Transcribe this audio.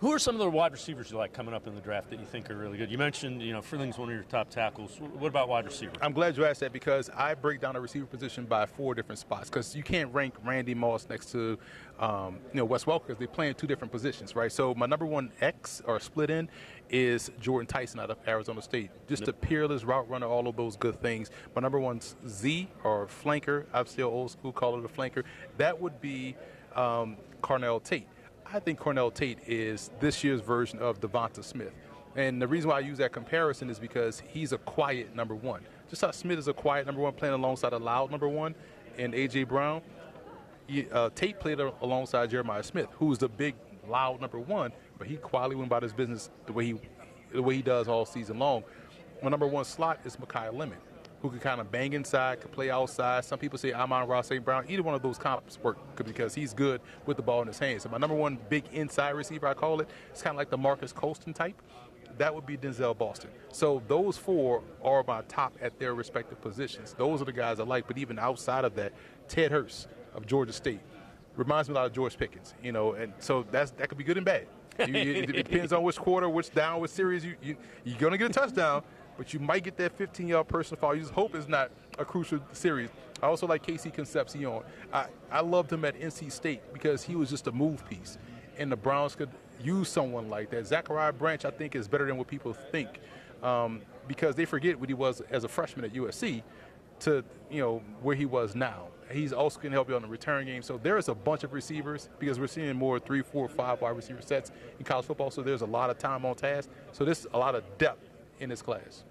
Who are some of the wide receivers you like coming up in the draft that you think are really good? You mentioned, Freeling's one of your top tackles. What about wide receiver? I'm glad you asked that because I break down the receiver position by 4 different spots because you can't rank Randy Moss next to, Wes Welker because they play in 2 different positions, right? So my number 1 X or split in is Jordan Tyson out of Arizona State. Just a peerless route runner, all of those good things. My number 1 Z or flanker, I'm still old school, call it a flanker. That would be Cornell Tate. I think Cornell Tate is this year's version of Devonta Smith. And the reason why I use that comparison is because he's a quiet number 1. Just how Smith is a quiet number 1 playing alongside a loud number 1 and A.J. Brown, Tate played alongside Jeremiah Smith, who's the big, loud number 1, but he quietly went about his business the way he does all season long. My number 1 slot is Mekhi Lemon, who can kind of bang inside, can play outside. Some people say Amon-Ra St. Brown. Either one of those comps work because he's good with the ball in his hands. So my number 1 big inside receiver, I call it, it's kind of like the Marcus Colston type. That would be Denzel Boston. So those 4 are my top at their respective positions. Those are the guys I like. But even outside of that, Ted Hurst of Georgia State reminds me a lot of George Pickens. And so that could be good and bad. It depends on which quarter, which down, which series. You're going to get a touchdown, but you might get that 15-yard personal foul. You just hope it's not a crucial series. I also like Casey Concepcion. I loved him at NC State because he was just a move piece, and the Browns could use someone like that. Zachariah Branch, I think, is better than what people think because they forget what he was as a freshman at USC to where he was now. He's also going to help you on the return game. So there is a bunch of receivers because we're seeing more 3, 4, 5 wide receiver sets in college football. So there's a lot of time on task. So there's a lot of depth in this class.